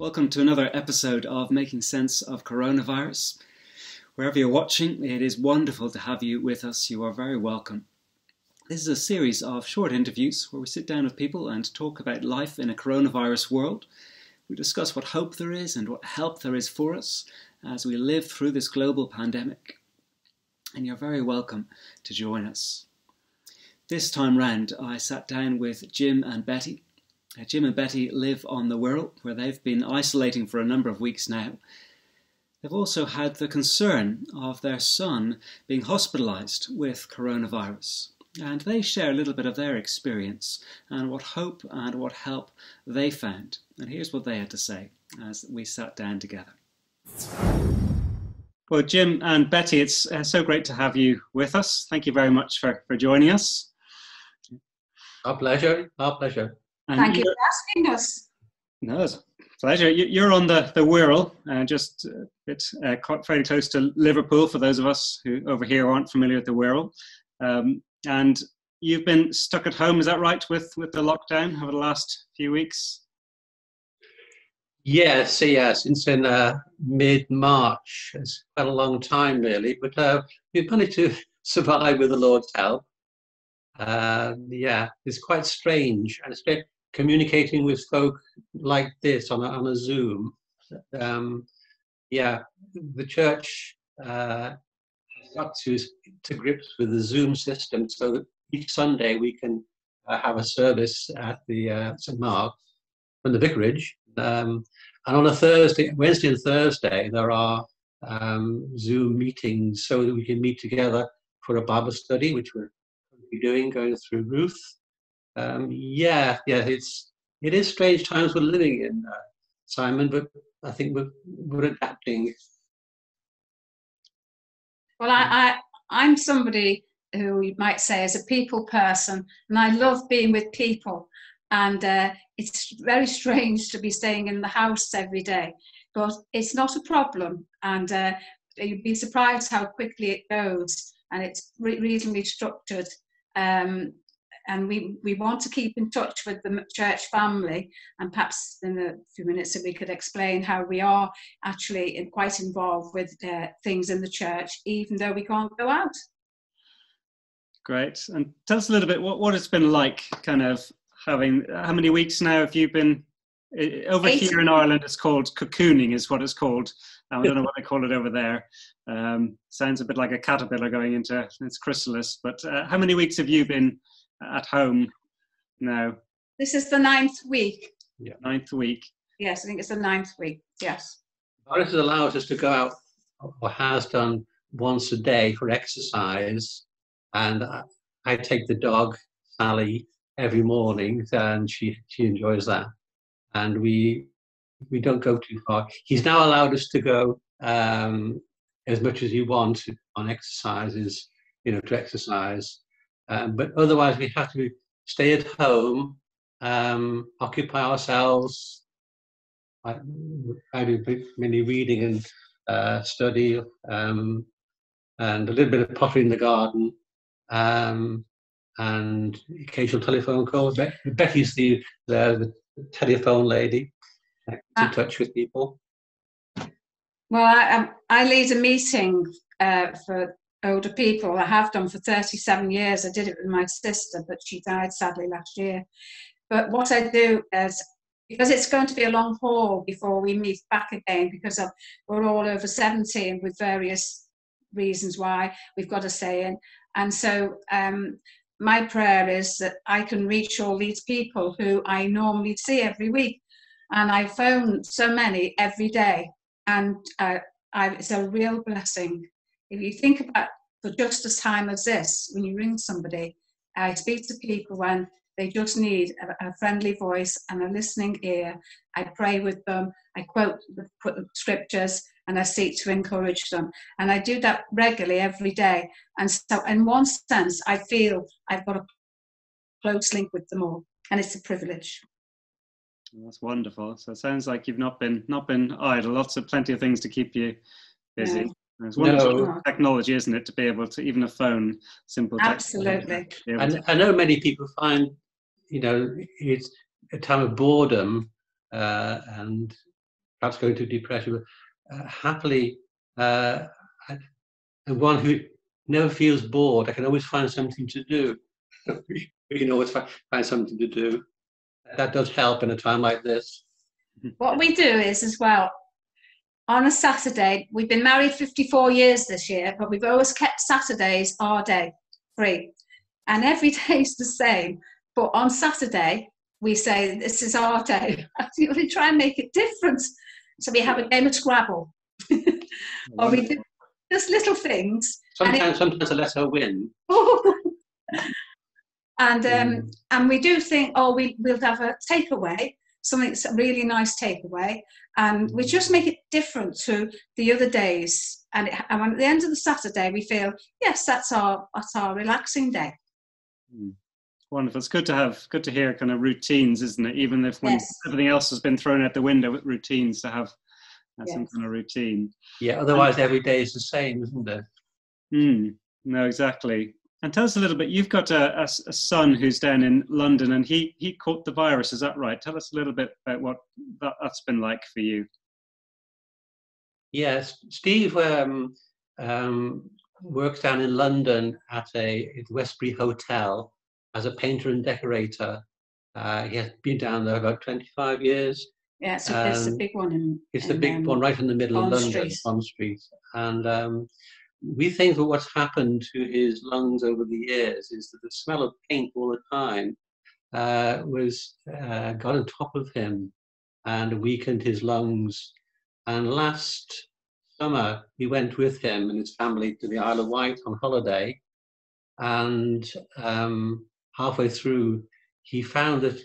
Welcome to another episode of Making Sense of Coronavirus. Wherever you're watching, it is wonderful to have you with us. You are very welcome. This is a series of short interviews where we sit down with people and talk about life in a coronavirus world. We discuss what hope there is and what help there is for us as we live through this global pandemic. And you're very welcome to join us. This time round, I sat down with Jim and Betty. Jim and Betty live on the Wirral, where they've been isolating for a number of weeks now. They've also had the concern of their son being hospitalised with coronavirus. And they share a little bit of their experience and what hope and what help they found. And here's what they had to say as we sat down together. Well, Jim and Betty, it's so great to have you with us. Thank you very much for joining us. Our pleasure. Our pleasure. And thank you for asking us. No, it's a pleasure. You're on the Wirral, just a bit very close to Liverpool for those of us who over here aren't familiar with the Wirral. And you've been stuck at home, is that right, with the lockdown over the last few weeks? Yes, since in mid-March. It's quite a long time, really, but we've managed to survive with the Lord's help. It's quite strange, and it's communicating with folk like this on a Zoom. The church got to grips with the Zoom system, so that each Sunday we can have a service at the St. Mark's from the vicarage. And on a Wednesday and Thursday, there are Zoom meetings so that we can meet together for a Bible study, which we're going through Ruth. It is strange times we're living in, Simon, but I think we're adapting. Well, I'm somebody who you might say is a people person, and I love being with people. And it's very strange to be staying in the house every day, but it's not a problem. And you'd be surprised how quickly it goes, and it's reasonably structured. And we want to keep in touch with the church family, and perhaps in a few minutes if we could explain how we are actually quite involved with things in the church, even though we can't go out. Great. And tell us a little bit what it's been like, kind of having, how many weeks now have you been, over 8 here in Ireland it's called cocooning is what it's called. I don't know what they call it over there. Sounds a bit like a caterpillar going into its chrysalis, but how many weeks have you been at home now? This is the 9th week. Yeah. 9th week. Yes, I think it's the 9th week, yes. Boris allows us to go out, or has done, once a day for exercise, and I take the dog, Sally, every morning, and she enjoys that. And we don't go too far. He's now allowed us to go as much as you want on exercises, to exercise. But otherwise, we have to stay at home, occupy ourselves. I do many reading and study, and a little bit of pottery in the garden, and occasional telephone calls. Becky's the telephone lady, in touch with people. Well, I lead a meeting for older people. I have done for 37 years. I did it with my sister, but she died sadly last year. But what I do is, because it's going to be a long haul before we meet back again, because we're all over 70 and with various reasons why we've got to stay in. And so my prayer is that I can reach all these people who I normally see every week. And I phone so many every day. And it's a real blessing. If you think about for just a time as this, when you ring somebody, I speak to people when they just need a friendly voice and a listening ear. I pray with them, I quote the scriptures, and I seek to encourage them. And I do that regularly every day. And so in one sense, I feel I've got a close link with them all, and it's a privilege. That's wonderful. So it sounds like you've not been idle. Plenty of things to keep you busy. No. It's wonderful technology, isn't it, to be able to, even a phone, simple Absolutely. And I know many people find, it's a time of boredom, and perhaps going through depression, but happily, and one who never feels bored. I can always find something to do. Always find something to do. That does help in a time like this. What we do is, as well, on a Saturday, we've been married 54 years this year, but we've always kept Saturdays our day, free. And every day is the same. But on Saturday, we say, this is our day. We try and make it different. So we have a game of Scrabble. Or we do just little things. Sometimes I let her win. And we do think, we'll have a takeaway, something that's a really nice takeaway, and we just make it different to the other days. And at the end of the Saturday, we feel, yes, that's our relaxing day. Wonderful. It's good to hear kind of routines, isn't it? Even if when everything else has been thrown out the window, with routines, to have some kind of routine. Yeah. Otherwise, every day is the same, isn't it? No, exactly. And tell us a little bit. You've got a son who's down in London, and he caught the virus. Is that right? Tell us a little bit about what that's been like for you. Yes, Steve works down in London at Westbury Hotel as a painter and decorator. He has been down there about 25 years. Yeah, so it's the big one. It's the big one right in the middle of London, Bond Street. And we think that what's happened to his lungs over the years is that the smell of paint all the time got on top of him and weakened his lungs. And last summer, we went with him and his family to the Isle of Wight on holiday. And halfway through, he found that,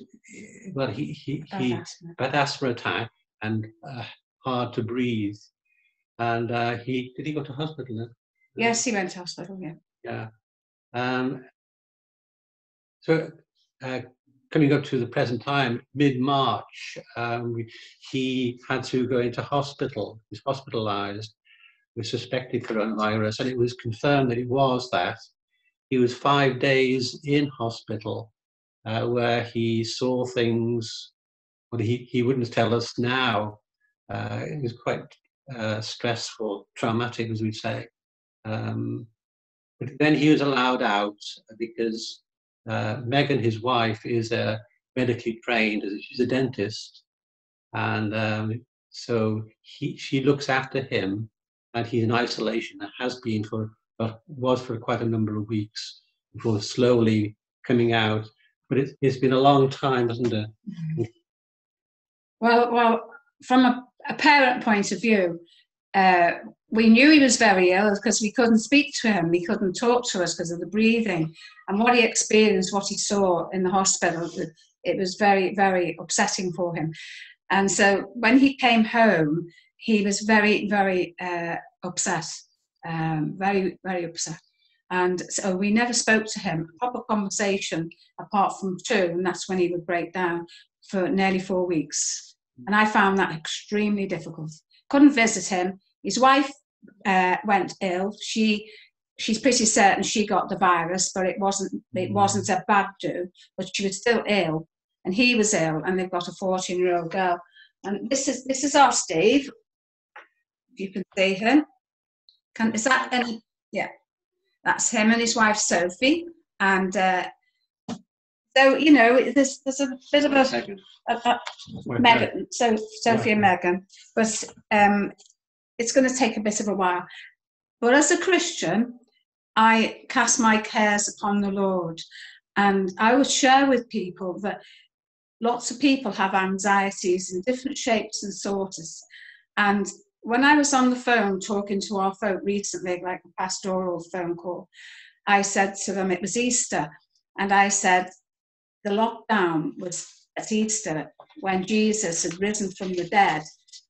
he had asthma attack and hard to breathe. And did he go to hospital then? Yes, he went to hospital, yeah. Yeah. So coming up to the present time, mid-March, he had to go into hospital. He was hospitalised with suspected coronavirus, and it was confirmed that it was that. He was 5 days in hospital where he saw things that he wouldn't tell us now. It was quite stressful, traumatic, as we'd say. But then he was allowed out because Megan, his wife, is medically trained. She's a dentist. And so she looks after him, and he's in isolation and has been was for quite a number of weeks before slowly coming out. But it's been a long time, hasn't it? Well, from a parent point of view, we knew he was very ill because we couldn't speak to him. He couldn't talk to us because of the breathing. And what he experienced, what he saw in the hospital, it was very, very upsetting for him. And so when he came home, he was very, very upset, very, very upset. And so we never spoke to him, a proper conversation, apart from two, and that's when he would break down for nearly 4 weeks. And I found that extremely difficult. Couldn't visit him. His wife went ill. She's pretty certain she got the virus, but it wasn't a bad do, but she was still ill. And he was ill, and they've got a 14-year-old girl. And this is our Steve. If you can see him. Is that any? Yeah. That's him and his wife, Sophie. And so, there's a bit of a Megan, so Sophie and Megan. But it's going to take a bit of a while. But as a Christian, I cast my cares upon the Lord. And I would share with people that lots of people have anxieties in different shapes and sorts. And when I was on the phone talking to our folk recently, like a pastoral phone call, I said to them, it was Easter. And I said, the lockdown was at Easter when Jesus had risen from the dead,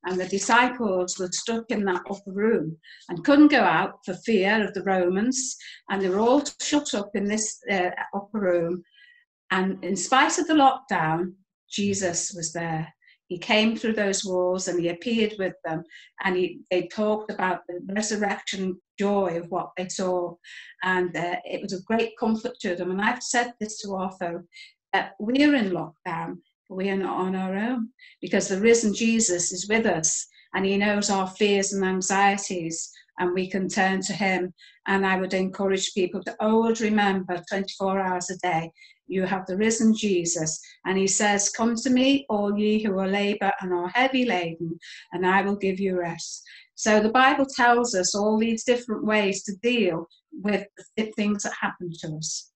and the disciples were stuck in that upper room and couldn't go out for fear of the Romans. And they were all shut up in this upper room. And in spite of the lockdown, Jesus was there. He came through those walls and he appeared with them, and they talked about the resurrection joy of what they saw, and it was a great comfort to them. And I've said this to our folk, that we're in lockdown, but we are not on our own, because the risen Jesus is with us, and he knows our fears and anxieties, and we can turn to him. And I would encourage people to always remember 24 hours a day, you have the risen Jesus, and he says, come to me, all ye who are labour and are heavy laden, and I will give you rest. So the Bible tells us all these different ways to deal with the things that happen to us.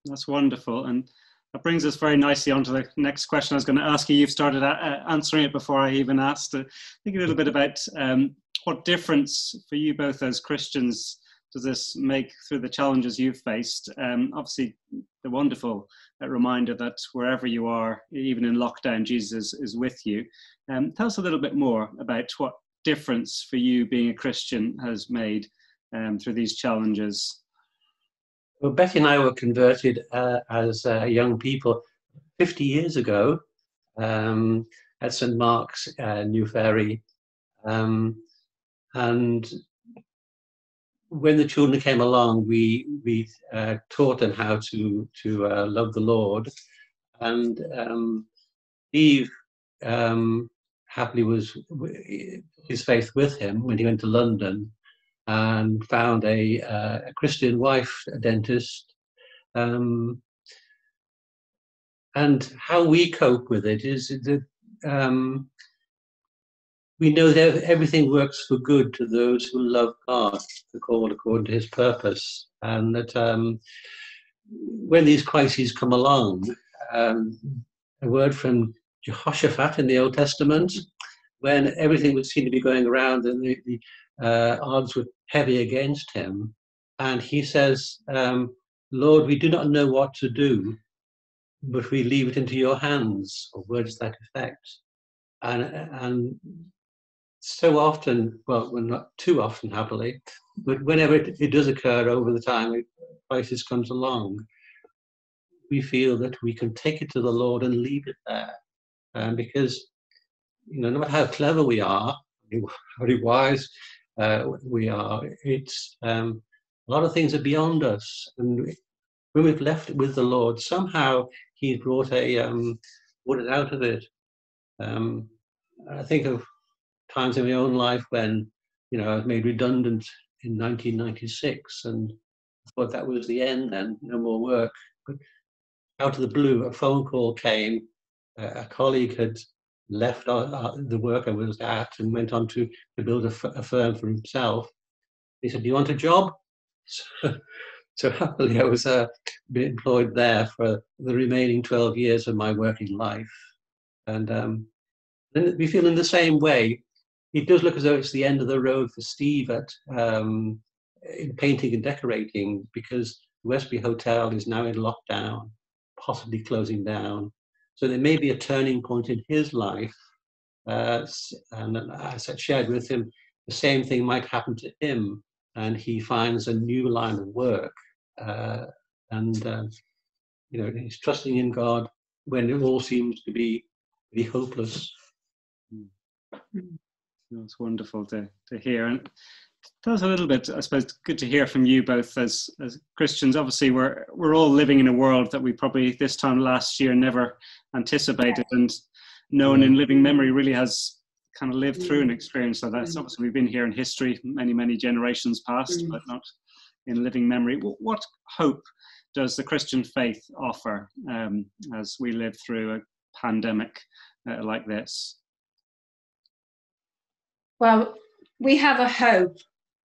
That's wonderful. And that brings us very nicely on to the next question I was going to ask you. You've started answering it before I even asked. Think a little bit about what difference for you both as Christians does this make through the challenges you've faced? Obviously, the wonderful reminder that wherever you are, even in lockdown, Jesus is with you. Tell us a little bit more about what difference for you being a Christian has made through these challenges. Well, Betty and I were converted as young people 50 years ago at St. Mark's, New Ferry. And when the children came along, we taught them how to love the Lord. And Steve happily was his faith with him when he went to London and found a Christian wife, a dentist. And how we cope with it is that we know that everything works for good to those who love God, the called according to his purpose. And that when these crises come along, a word from Jehoshaphat in the Old Testament, when everything would seem to be going around and the odds were heavy against him. And he says, Lord, we do not know what to do, but we leave it into your hands, or words to that effect. And so often, well, not too often, happily, but whenever it does occur over the time a crisis comes along, we feel that we can take it to the Lord and leave it there. Because, no matter how clever we are, how wise we are, it's a lot of things are beyond us. And when we've left it with the Lord, somehow he's brought it out of it. I think of times in my own life when, I was made redundant in 1996, and I thought that was the end and no more work. But out of the blue, a phone call came. A colleague had left the work I was at and went on to build a firm for himself. He said, do you want a job? So happily I was employed there for the remaining 12 years of my working life. And then we feel in the same way. It does look as though it's the end of the road for Steve in painting and decorating, because the Westbury Hotel is now in lockdown, possibly closing down. So there may be a turning point in his life. And as I shared with him, the same thing might happen to him, and he finds a new line of work. He's trusting in God when it all seems to be hopeless. It's wonderful to hear. And tell us a little bit, I suppose, good to hear from you both as Christians. Obviously, we're all living in a world that we probably this time last year never anticipated, and no one in living memory really has kind of lived through an experience like that. So obviously, we've been here in history many, many generations past, but not in living memory. What hope does the Christian faith offer as we live through a pandemic like this? Well, we have a hope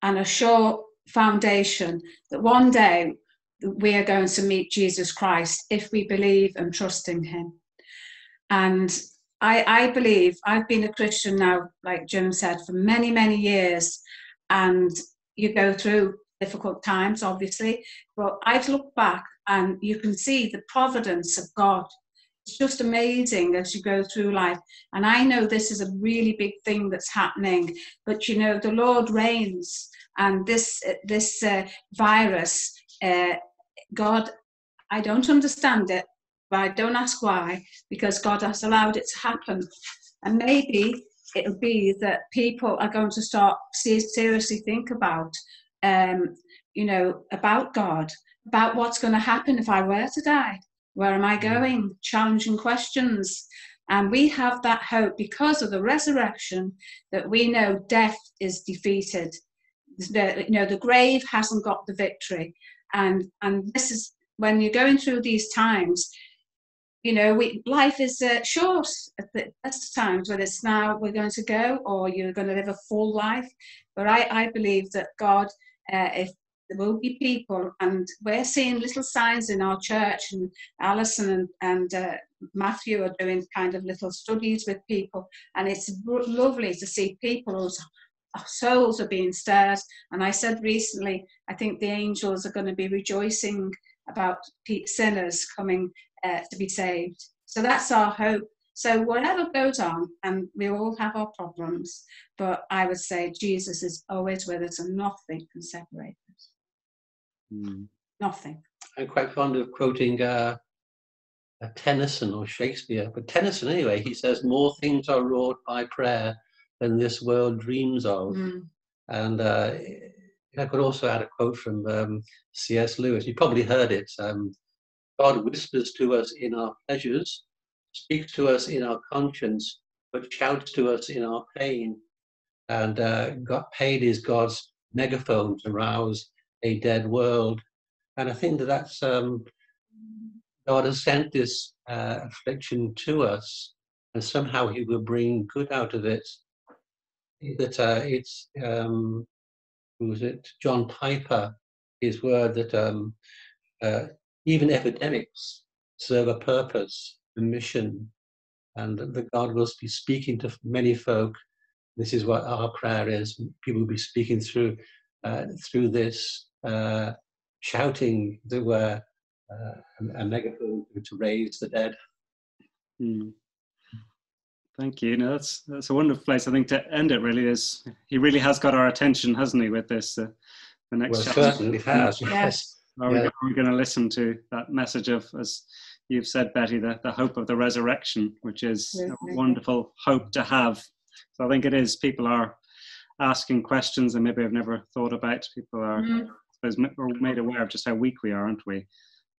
and a sure foundation that one day we are going to meet Jesus Christ if we believe and trust in him. And I believe, I've been a Christian now, like Jim said, for many, many years. And you go through difficult times, obviously. But I've looked back and you can see the providence of God. It's just amazing as you go through life. And I know this is a really big thing that's happening, but the Lord reigns, and this virus, God, I don't understand it, but I don't ask why, because God has allowed it to happen. And maybe it'll be that people are going to start seriously think about, about God, about what's going to happen if I were to die. Where am I going? Challenging questions. And we have that hope because of the resurrection, that we know death is defeated. The grave hasn't got the victory. And this is when you're going through these times, life is short at the best times, whether it's now we're going to go or you're going to live a full life. But I believe that God, if there will be people, and we're seeing little signs in our church, and Alison and Matthew are doing kind of little studies with people, and it's lovely to see people whose souls are being stirred. And I said recently, I think the angels are going to be rejoicing about sinners coming to be saved. So that's our hope. So whatever goes on, and we all have our problems, but I would say Jesus is always with us, and nothing can separate us. Nothing. I'm quite fond of quoting Tennyson or Shakespeare, but Tennyson anyway, he says, more things are wrought by prayer than this world dreams of. And I could also add a quote from C.S. Lewis. You probably heard it. God whispers to us in our pleasures, speaks to us in our conscience, but shouts to us in our pain. And pain is God's megaphone to rouse a dead world. And I think that's God has sent this affliction to us, and somehow He will bring good out of it. It's who was it? John Piper. His word that even epidemics serve a purpose, a mission, and that God will be speaking to many folk. This is what our prayer is. People will be speaking through this, shouting a megaphone to raise the dead. Thank you. That's a wonderful place, I think, to end it. Really, is he really has got our attention, hasn't he? With this, the next chapter. Certainly has. Yes. Are we going to listen to that message of, as you've said, Betty, the hope of the resurrection, which is a wonderful hope to have. So I think it is. People are asking questions and maybe I've never thought about. People are, I suppose, made aware of just how weak we are, aren't we?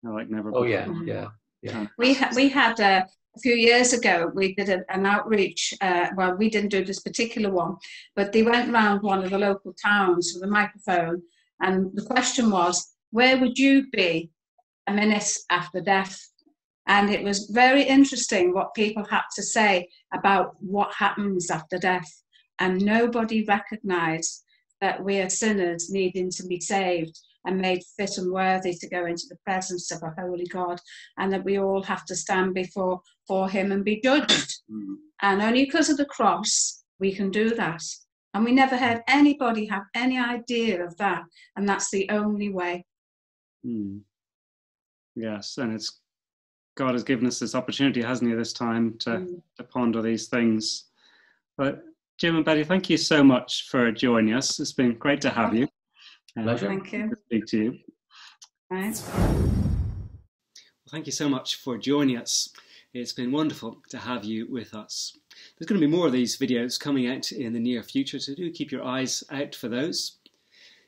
Like never before. Yeah. We had a few years ago, we did an outreach. Well, we didn't do this particular one, but they went around one of the local towns with a microphone, and the question was, where would you be a minute after death? And it was very interesting what people had to say about what happens after death. And nobody recognised that we are sinners needing to be saved and made fit and worthy to go into the presence of a holy God, and that we all have to stand before Him and be judged. And only because of the cross we can do that. And we never had anybody have any idea of that. And that's the only way. Yes, and God has given us this opportunity, hasn't He, this time to ponder these things. But Jim and Betty, thank you so much for joining us. It's been great to have you. Pleasure. Thank you. To speak to you. Right. Well, thank you so much for joining us. It's been wonderful to have you with us. There's going to be more of these videos coming out in the near future, so do keep your eyes out for those.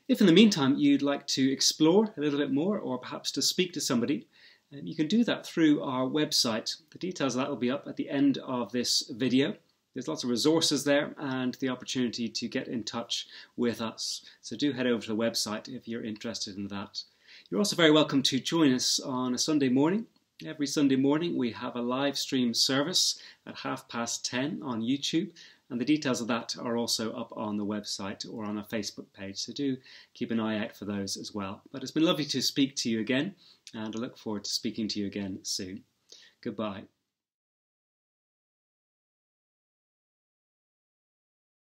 If in the meantime you'd like to explore a little bit more, or perhaps to speak to somebody, you can do that through our website. The details of that will be up at the end of this video. There's lots of resources there and the opportunity to get in touch with us. So do head over to the website if you're interested in that. You're also very welcome to join us on a Sunday morning. Every Sunday morning we have a live stream service at 10:30 on YouTube, and the details of that are also up on the website or on our Facebook page. So do keep an eye out for those as well. But it's been lovely to speak to you again, and I look forward to speaking to you again soon. Goodbye.